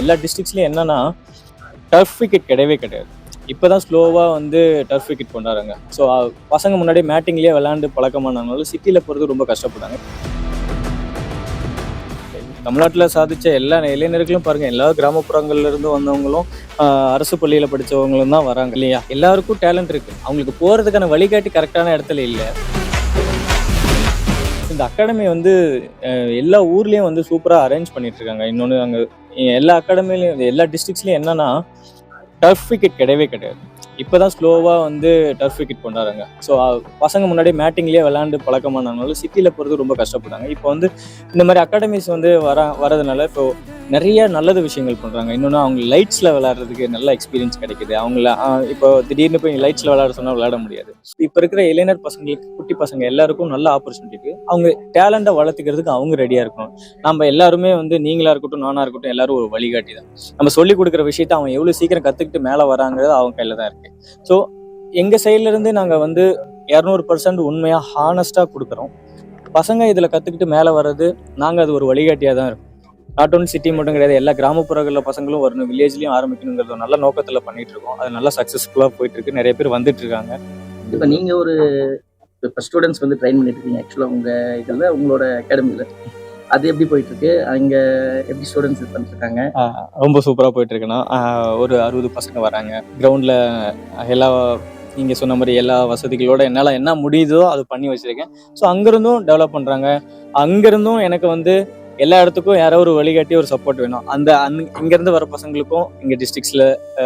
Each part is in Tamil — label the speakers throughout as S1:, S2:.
S1: எல்லா டிஸ்ட்ரிக்ஸ்லையும் என்னன்னா டர்ஃப் விக்கெட் கிடையவே கிடையாது. இப்போ தான் ஸ்லோவாக வந்து டர்ஃப் விக்கெட் கொண்டாடுறாங்க. ஸோ பசங்க முன்னாடி மேட்டிங்லேயே விளையாண்டு பழக்கமானனால சிட்டியில் போகிறது ரொம்ப கஷ்டப்படுறாங்க. தமிழ்நாட்டில் சாதித்த எல்லா இளைஞர்களும் பாருங்கள், எல்லா கிராமப்புறங்கள்ல இருந்து வந்தவங்களும் அரசு பள்ளியில் படித்தவங்களும் தான் வராங்க இல்லையா. எல்லாருக்கும் டேலண்ட் இருக்குது, அவங்களுக்கு போகிறதுக்கான வழிகாட்டி கரெக்டான இடத்துல இல்லை. இந்த அகாடமி வந்து எல்லா ஊர்லேயும் வந்து சூப்பராக அரேஞ்ச் பண்ணிட்டு இருக்காங்க. இன்னொன்று அங்கே எல்லா அகாடமிலையும் எல்லா டிஸ்ட்ரிக்ஸ்லையும் என்னன்னா டர்ஃப் விக்கெட் கிடையவே கிடையாது. இப்போ தான் ஸ்லோவாக வந்து டர்ஃப் விக்கெட் கொண்டாடுறாங்க. ஸோ பசங்க முன்னாடி மேட்டிங்லேயே விளையாண்டு பழக்கமானனால சிட்டியில் போகிறது ரொம்ப கஷ்டப்படுறாங்க. இப்போ வந்து இந்த மாதிரி அகாடமிஸ் வந்து வரதுனால இப்போ நிறைய நல்லது விஷயங்கள் பண்ணுறாங்க. இன்னொன்று அவங்க லைட்ஸில் விளையாடுறதுக்கு நல்ல எக்ஸ்பீரியன்ஸ் கிடைக்குது. அவங்கள இப்போ திடீர்னு போய் லைட்ஸில் விளையாட சொன்னால் விளையாட முடியாது. இப்போ இருக்கிற இளைஞர் பசங்களுக்கு, குட்டி பசங்க எல்லாருக்கும் நல்ல ஆப்பர்ச்சுனிட்டி இருக்குது. அவங்க டேலண்ட்டை வளர்த்துக்கிறதுக்கு அவங்க ரெடியாக இருக்கணும். நம்ம எல்லாருமே வந்து நீங்களாக இருக்கட்டும், நானாக இருக்கட்டும், எல்லாரும் ஒரு வழிகாட்டி தான். நம்ம சொல்லிக் கொடுக்குற விஷயத்த அவங்க எவ்வளோ சீக்கிரம் கற்றுக்கிட்டு மேலே வராங்கிறது அவங்க கையில் தான் இருக்குது. ஸோ எங்கள் சைட்லேருந்து நாங்கள் வந்து 200% உண்மையாக ஹானஸ்ட்டாக கொடுக்குறோம். பசங்க இதில் கற்றுக்கிட்டு மேலே வர்றது நாங்கள் அது ஒரு வழிகாட்டியாக தான் இருக்கும். நாட் ஒன்லி சிட்டி மட்டும் கிடையாது, எல்லா கிராமப்புறங்களில் பசங்களும் வரணும், வில்லேஜ்லேயும் ஆரம்பிக்கணுங்கிறது ஒரு நல்ல நோக்கத்தில் பண்ணிட்டு இருக்கோம். அது நல்லா சக்ஸஸ்ஃபுல்லாக போயிட்டு இருக்கு. நிறைய பேர் வந்துட்டு இருக்காங்க.
S2: இப்போ நீங்கள் ஒரு இப்போ ஸ்டூடெண்ட்ஸ் வந்து ட்ரெயின் பண்ணிட்டு இருக்கீங்க. ஆக்சுவலாக உங்கள் இதில் உங்களோட அகாடமியில் அது எப்படி போயிட்டு இருக்கு? அங்கே எப்படி ஸ்டூடெண்ட்ஸ் இது பண்ணிட்டு இருக்காங்க?
S1: ரொம்ப சூப்பராக போயிட்டு இருக்குன்னா ஒரு 60 பசங்க வராங்க. கிரவுண்டில் எல்லா நீங்கள் சொன்ன மாதிரி எல்லா வசதிகளோட என்னால் என்ன முடியுதோ அது பண்ணி வச்சுருக்கேன். ஸோ அங்கேருந்தும் டெவலப் பண்ணுறாங்க. அங்கேருந்தும் எனக்கு வந்து எல்லா இடத்துக்கும் யாரோ ஒரு வழிகாட்டி, ஒரு சப்போர்ட் வேணும். இங்கேருந்து வர பசங்களுக்கும் இங்கே டிஸ்ட்ரிக்ஸில்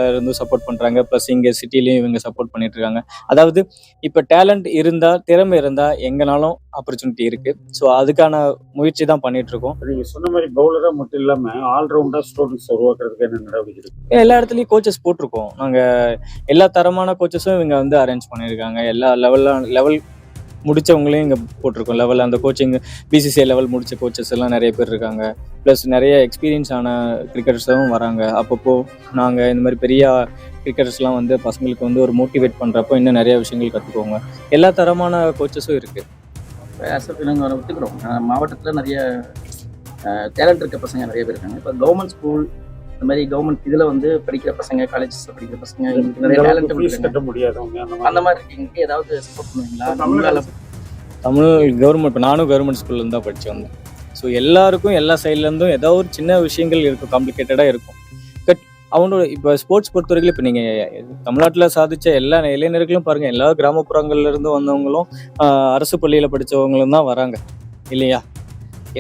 S1: இருந்து சப்போர்ட் பண்ணுறாங்க. ப்ளஸ் இங்கே சிட்டிலையும் இவங்க சப்போர்ட் பண்ணிட்டு இருக்காங்க. அதாவது இப்போ டேலண்ட் இருந்தால், திறமை இருந்தால் எங்கேனாலும் ஆப்பர்ச்சுனிட்டி இருக்குது. ஸோ அதுக்கான முயற்சி தான் பண்ணிட்டு இருக்கோம்.
S3: நீங்கள் சொன்ன மாதிரி பவுலராக மட்டும் இல்லாமல் ஆல்ரவுண்டாக ஸ்டூடெண்ட்ஸ் உருவாக்குறதுக்கு என்ன நடவடிக்கை இருக்குது?
S1: எல்லா இடத்துலையும் கோச்சஸ் போட்டிருக்கோம். நாங்கள் எல்லா தரமான கோச்சஸும் இவங்க வந்து அரேஞ்ச் பண்ணியிருக்காங்க. எல்லா லெவல் முடித்தவங்களையும் இங்கே போட்டிருக்கோம். லெவலில் அந்த கோச்சிங் பிசிசிஐ லெவல் முடித்த கோச்சஸ் எல்லாம் நிறைய பேர் இருக்காங்க. ப்ளஸ் நிறைய எக்ஸ்பீரியன்ஸ் ஆன கிரிக்கெட்டர்ஸும் வராங்க. அப்பப்போ நாங்கள் இந்த மாதிரி பெரிய கிரிக்கெட்டர்ஸ்லாம் வந்து பசங்களுக்கு வந்து ஒரு மோட்டிவேட் பண்ணுறப்போ இன்னும் நிறைய விஷயங்கள் கற்றுக்குவாங்க. எல்லா தரமான கோச்சஸும் இருக்குது.
S2: நாங்கள் ஒத்துக்கிறோம், மாவட்டத்தில் நிறைய டேலண்ட் இருக்க பசங்க நிறைய பேர் இருக்காங்க. இப்போ கவர்மெண்ட் ஸ்கூல் இந்த மாதிரி கவர்மெண்ட் இதில் வந்து படிக்கிற பசங்க, காலேஜஸில் படிக்கிற பசங்க நிறைய டேலண்ட்
S3: கட்ட முடியாதவங்க
S2: அந்த மாதிரி இருக்கீங்க. ஏதாவது சப்போர்ட் பண்ணுவீங்களா?
S1: தமிழ் கவர்மெண்ட், நானும் கவர்மெண்ட் ஸ்கூல்லேருந்து தான் படித்து வந்தேன். ஸோ எல்லாருக்கும் எல்லா சைட்லேருந்தும் ஏதாவது ஒரு சின்ன விஷயங்கள் இருக்கும், காம்ப்ளிகேட்டடாக இருக்கும். அவனோட இப்போ ஸ்போர்ட்ஸ் பொறுத்தவரைக்கும் இப்போ நீங்கள் தமிழ்நாட்டில் சாதித்த எல்லா இளைஞர்களும் பாருங்கள், எல்லா கிராமப்புறங்கள்லேருந்து வந்தவங்களும் அரசு பள்ளியில் படித்தவங்களும் தான் வராங்க இல்லையா.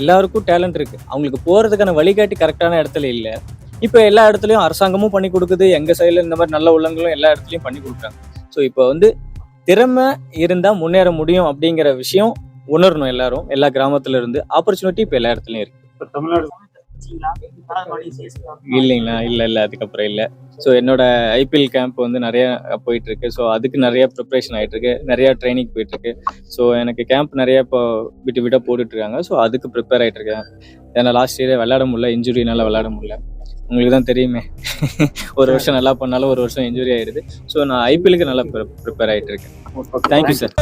S1: எல்லாருக்கும் டேலண்ட் இருக்குது, அவங்களுக்கு போகிறதுக்கான வழிகாட்டி கரெக்டான இடத்துல இல்லை. இப்போ எல்லா இடத்துலையும் அரசாங்கமும் பண்ணி கொடுக்குது. எங்கள் சைடில் இந்த மாதிரி நல்ல உள்ளங்களும் எல்லா இடத்துலையும் பண்ணி கொடுக்குறாங்க. ஸோ இப்போ வந்து திறமை இருந்தால் முன்னேற முடியும் அப்படிங்கிற விஷயம் உணரணும் எல்லாரும். எல்லா கிராமத்துல இருந்து ஆப்பர்ச்சுனிட்டி இப்போ எல்லா இடத்துலையும் இருக்கு.
S3: இப்போ தமிழ்நாடு
S1: இல்லைங்களா? இல்லை அதுக்கப்புறம் இல்லை. ஸோ என்னோட ஐபிஎல் கேம்ப் வந்து நிறைய போயிட்டு இருக்கு. ஸோ அதுக்கு நிறைய ப்ரிப்ரேஷன் ஆகிட்டு இருக்கு, நிறைய ட்ரைனிங் போயிட்டு இருக்கு. ஸோ எனக்கு கேம்ப் நிறைய இப்போ விட்டு போட்டுட்டு இருக்காங்க. ஸோ அதுக்கு ப்ரிப்பேர் ஆகிட்டு இருக்கேன். ஏன்னா லாஸ்ட் இயரே விளையாட முடியல, இன்ஜுரினால விளையாட முடியல. உங்களுக்கு தான் தெரியுமே, ஒரு வருஷம் நல்லா பண்ணாலும் ஒரு வருஷம் இன்ஜுரி ஆயிடுது. ஸோ நான் ஐபிஎலுக்கு நல்லா ப்ரிப்பேர் ஆகிட்டு இருக்கேன். Thank you sir.